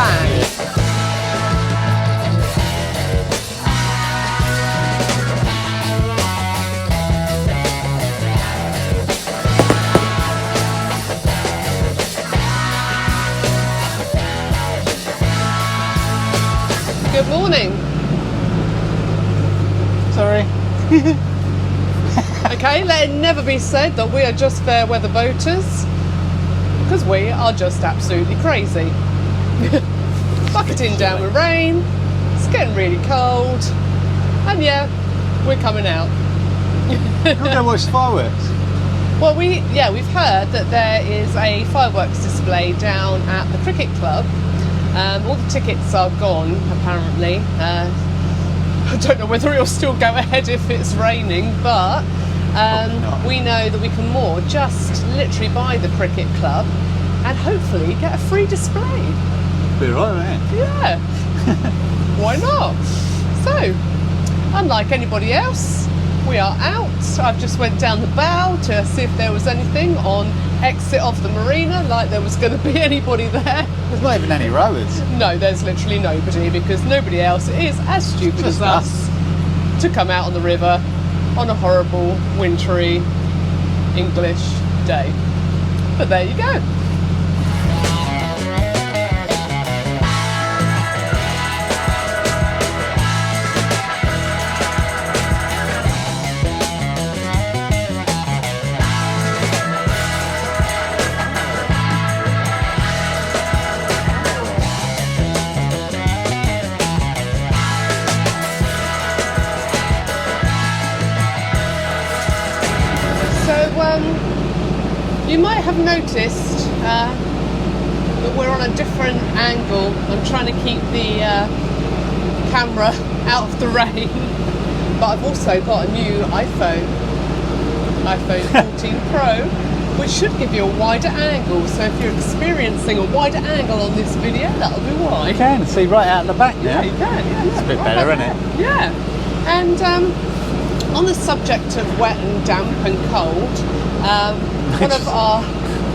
fan. Good morning. Sorry. Okay, let it never be said that we are just fair weather boaters, because we are just absolutely crazy. Bucketing down with rain, it's getting really cold, and yeah, we're coming out. You'll go watch fireworks. Well, we've heard that there is a fireworks display down at the cricket club. All the tickets are gone, apparently. I don't know whether it'll still go ahead if it's raining, but we know that we can moor just literally by the cricket club and hopefully get a free display. Be right, man. Yeah. Why not? So, unlike anybody else, we are out. I've just went down the bow to see if there was anything on exit of the marina, like there was going to be anybody there. There's not even any rowers. No, there's literally nobody, because nobody else is as stupid Just as us to come out on the river on a horrible, wintry, English day. But there you go. You might have noticed that we're on a different angle. I'm trying to keep the camera out of the rain, but I've also got a new iPhone 14 Pro, which should give you a wider angle. So if you're experiencing a wider angle on this video, that'll be why. You can see right out the back now. Yeah, you can. Yeah, it's a bit better, isn't it? Yeah. And on the subject of wet and damp and cold, one of our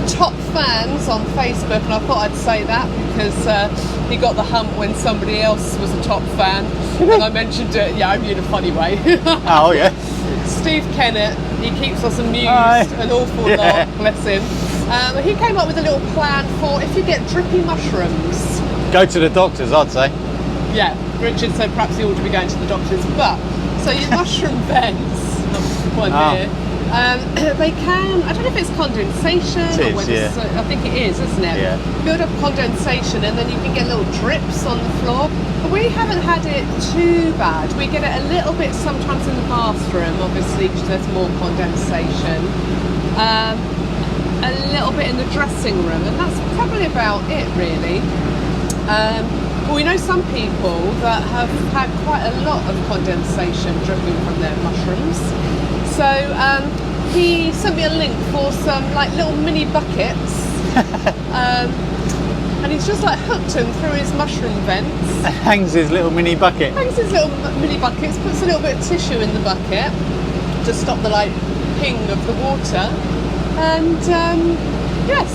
top fans on Facebook, and I thought I'd say that because he got the hump when somebody else was a top fan, and I mentioned it, yeah, I mean in a funny way. Oh, yeah. Steve Kennett, he keeps us amused an awful Yeah. lot, bless him. He came up with a little plan for if you get drippy mushrooms. Go to the doctors, I'd say. Yeah, Richard said perhaps he ought to be going to the doctors, but so your mushroom beds, one here, they can, I don't know if it's condensation It is, or whether yeah. I think it is, isn't it? Yeah. Build up condensation and then you can get little drips on the floor. But we haven't had it too bad. We get it a little bit sometimes in the bathroom, obviously, because there's more condensation. A little bit in the dressing room, and that's probably about it, really. But we know some people that have had quite a lot of condensation dripping from their mushrooms. So he sent me a link for some like little mini buckets, and he's just like hooked them through his mushroom vents. Hangs his little mini bucket. Hangs his little mini buckets, puts a little bit of tissue in the bucket to stop the like ping of the water, and yes,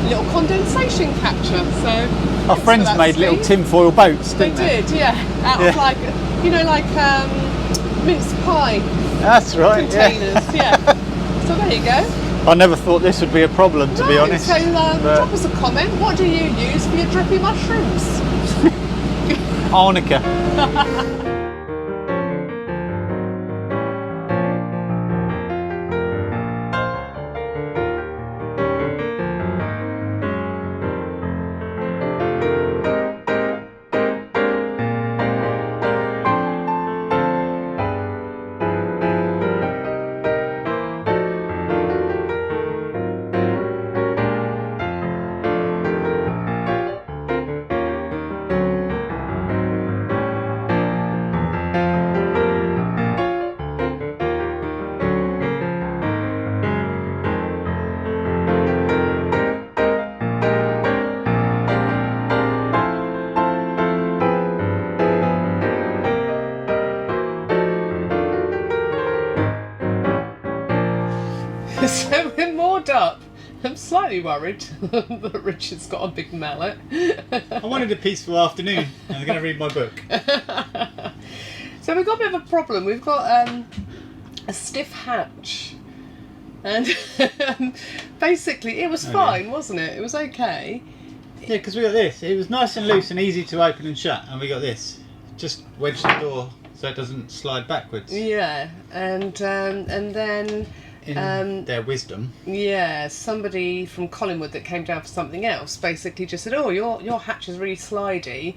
little condensation capture. So Our friends made little tinfoil boats, they didn't they? did, yeah, out of like, you know, like mince pie That's right, containers, yeah. So there you go. I never thought this would be a problem, to be honest. So drop us a comment. What do you use for your drippy mushrooms? Arnica. So we're moored up I'm slightly worried that Richard's got a big mallet. I wanted a peaceful afternoon. I'm going to read my book. So we've got a bit of a problem. We've got a stiff hatch. And basically it was fine, wasn't it? It was okay. Yeah, because we got this. It was nice and loose and easy to open and shut. And we got this. Just wedge the door so it doesn't slide backwards. Yeah, and then... In their wisdom. Yeah, somebody from Collingwood that came down for something else basically just said, oh, your hatch is really slidey,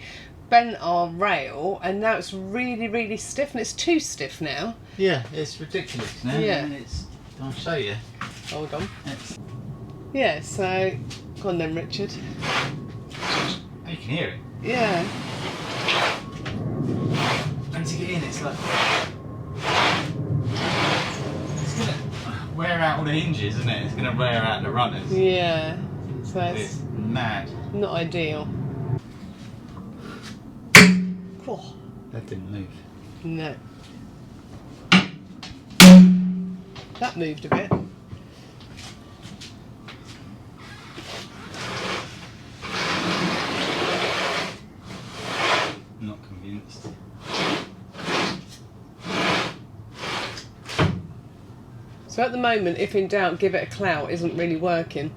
bent our rail, and now it's really, really stiff, and it's too stiff now. Yeah, it's ridiculous now. Yeah. And I'll show you. Hold on. Yeah, so, go on then, Richard. Oh, you can hear it. Yeah. And to get in, it's like... It's going to wear out all the hinges, isn't it? It's going to wear out the runners. Yeah. So It's mad. not ideal. Oh. That didn't move. No. That moved a bit. Not convinced. So at the moment, if in doubt, give it a clout isn't really working.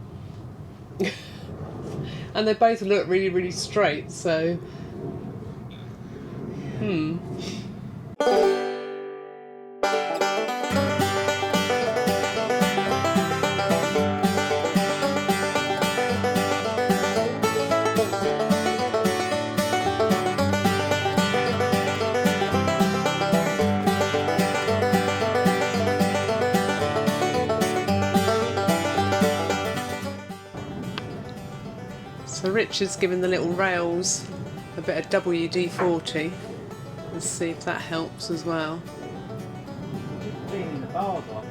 And they both look really, really straight, so... So Richard's giving the little rails a bit of WD-40. Let's see if that helps as well. Just cleaning the bars off.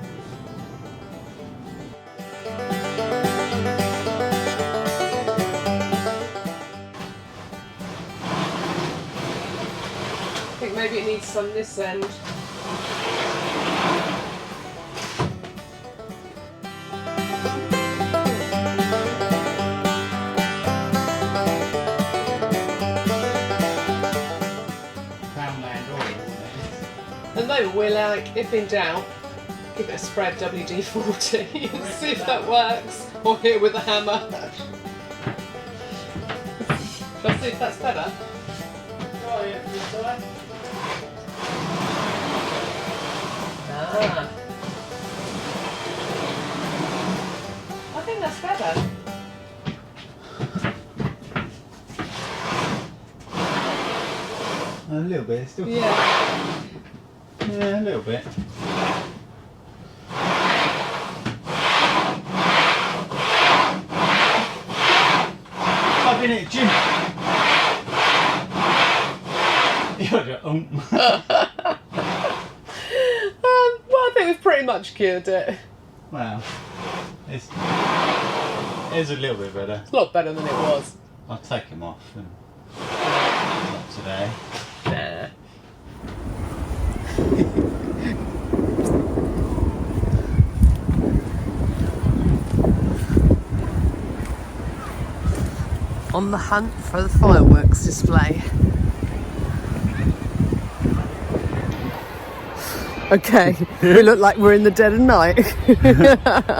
I think maybe it needs some this end. And no, we're like, if in doubt, give it a spray of WD-40 and see if that works. Or hit it with a hammer. Shall I see if that's better? Ah. I think that's better. A little bit, still. Yeah. Yeah, a little bit. I've been at a gym. Well, I think we've pretty much cured it. Wow. It's a little bit better. It's a lot better than it was. I'll take him off. And not today. Nah. On the hunt for the fireworks display. Okay, we look like we're in the dead of night.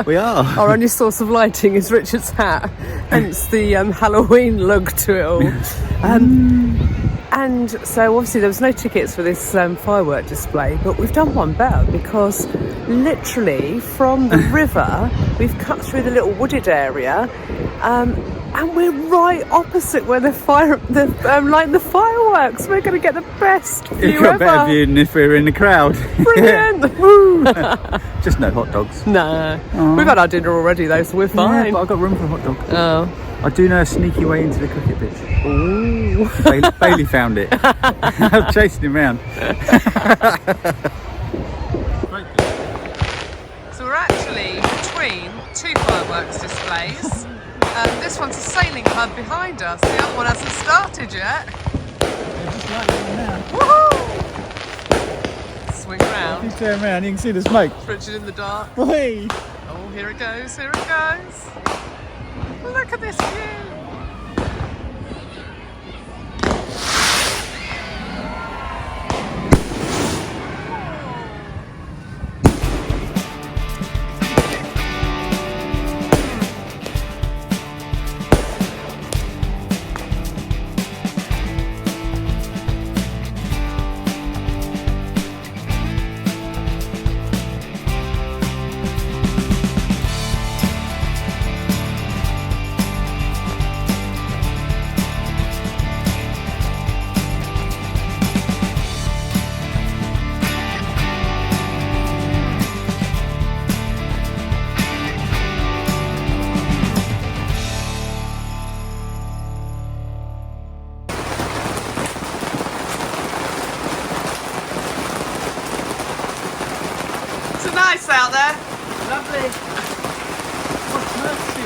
We are. Our only source of lighting is Richard's hat, hence the Halloween look to it all. And so obviously there was no tickets for this firework display, but we've done one better because literally from the river we've cut through the little wooded area, and we're right opposite where they're lighting the fireworks. We're going to get the best view You've got a better ever. view than if we were in the crowd. Brilliant! Woo! Just no hot dogs. Nah, Aww. we've had our dinner already though, so we're fine. Yeah, but I've got room for a hot dog. Oh. I do know a sneaky way into the cricket pitch. Ooh. Bailey found it. I was chasing him round. So we're actually between two fireworks displays. This one's a sailing club behind us. The other one hasn't started yet. Woohoo! Swing round. You turn around, you can see the smoke. Richard in the dark. Hey! Oh, here it goes, here it goes. Look at this view. It's nice out there. Lovely. What's mercy?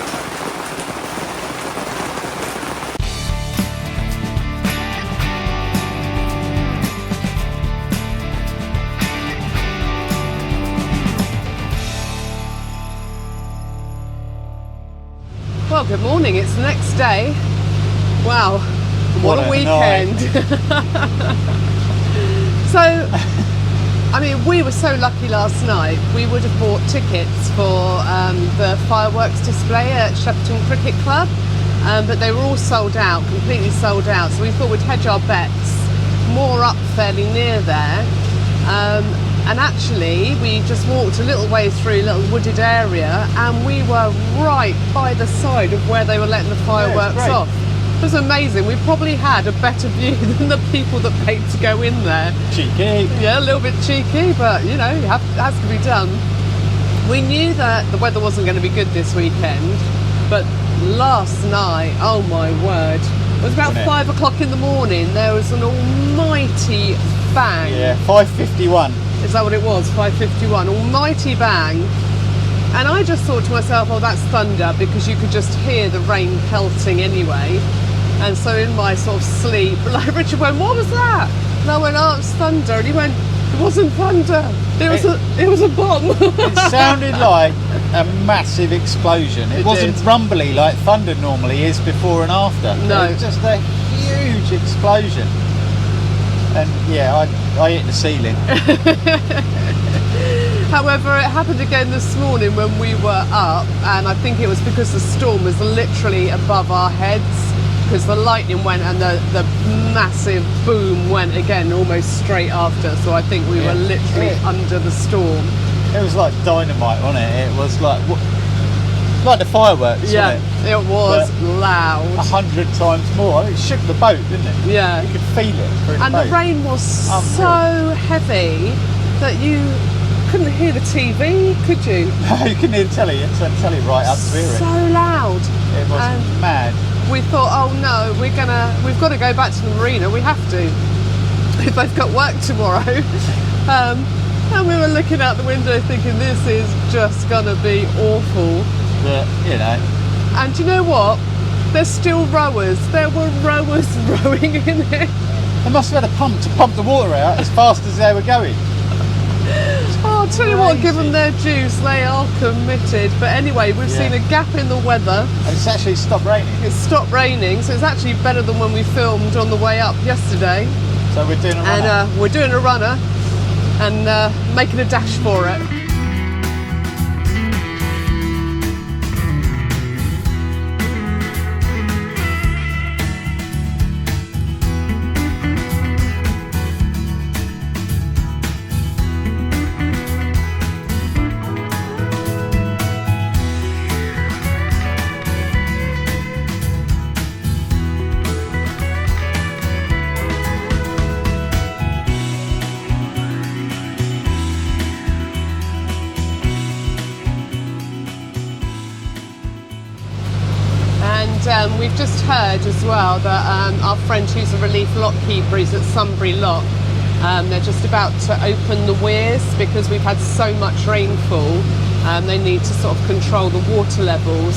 Well, good morning. It's the next day. Wow, what a weekend. So, I mean, we were so lucky last night. We would have bought tickets for the fireworks display at Shepperton Cricket Club, but they were all sold out, completely sold out. So we thought we'd hedge our bets, more up fairly near there. And actually, we just walked a little way through a little wooded area, and we were right by the side of where they were letting the fireworks off. It was amazing. We probably had a better view than the people that paid to go in there. Cheeky. Yeah, a little bit cheeky, but you know, it has to be done. We knew that the weather wasn't going to be good this weekend, but last night, oh my word, it was about 5 o'clock in the morning. There was an almighty bang. Yeah, 5:51. Is that what it was? 5:51. Almighty bang. And I just thought to myself, oh, that's thunder, because you could just hear the rain pelting anyway. And so in my sort of sleep, like Richard went, what was that? And I went, oh, it's thunder. And he went, it wasn't thunder. It was a bomb. It sounded like a massive explosion. It wasn't did. rumbly like thunder normally is before and after. No. It was just a huge explosion. And yeah, I hit the ceiling. However, it happened again this morning when we were up, and I think it was because the storm was literally above our heads, because the lightning went and the massive boom went again almost straight after. So I think we were literally under the storm. It was like dynamite, wasn't it? It was like the fireworks, Yeah, wasn't it? it was But loud. 100 times more. It shook the boat, didn't it? Yeah. You could feel it through the And boat. the rain was so heavy that you couldn't hear the TV, could you? No, you couldn't hear the telly. You turned the telly right up to hear it. So loud. It was And mad. we thought, oh no, we've got to go back to the marina. We have to. We've both got work tomorrow. And we were looking out the window thinking, this is just gonna be awful. But, you know. And do you know what? There's still rowers. There were rowers rowing in it. They must have had a pump to pump the water out as fast as they were going. Oh, I'll tell you what, give them Crazy. their dues. They are committed. But anyway, we've seen a gap in the weather. And it's actually stopped raining. It's stopped raining, so it's actually better than when we filmed on the way up yesterday. So we're doing a run. And we're doing a runner and making a dash for it. We've just heard as well that our friend who's a relief lock keeper is at Sunbury Lock. They're just about to open the weirs because we've had so much rainfall. They need to sort of control the water levels.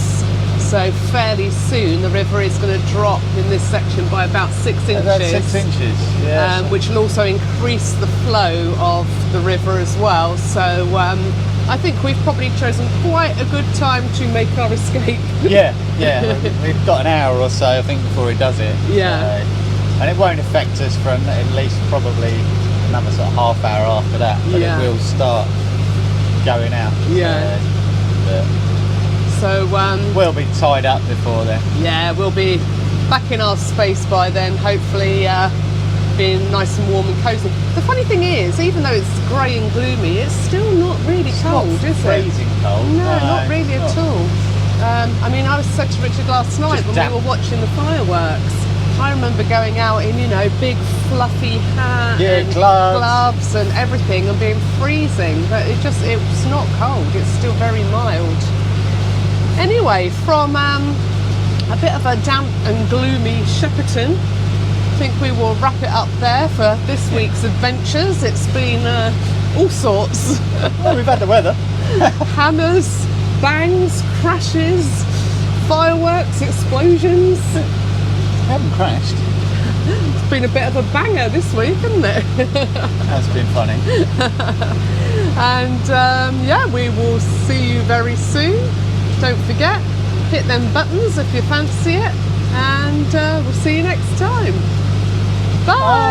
So fairly soon the river is going to drop in this section by about 6 inches. About 6 inches, yeah. Which will also increase the flow of the river as well. So I think we've probably chosen quite a good time to make our escape. Yeah, we've got an hour or so, I think, before he does it. Yeah. And it won't affect us for at least probably another sort of half hour after that, but Yeah. it will start going out. Yeah. So we'll be tied up before then. yeah, we'll be back in our space by then, hopefully being nice and warm and cosy. The funny thing is, even though it's grey and gloomy, it's still not really cold, Not is it? freezing cold. No, not really it's at not. all. I mean, I was said to Richard last night Just when damp. we were watching the fireworks. I remember going out in, you know, big fluffy hat Yeah, and gloves. and everything and being freezing, but it's not cold, it's still very mild. Anyway, from a bit of a damp and gloomy Shepperton, I think we will wrap it up there for this week's adventures. It's been all sorts. Well, we've had the weather. Hammers, bangs, crashes, fireworks, explosions. We haven't crashed. It's been a bit of a banger this week, hasn't it? That's been funny. And yeah, we will see you very soon. Don't forget, hit them buttons if you fancy it, and we'll see you next time. Bye.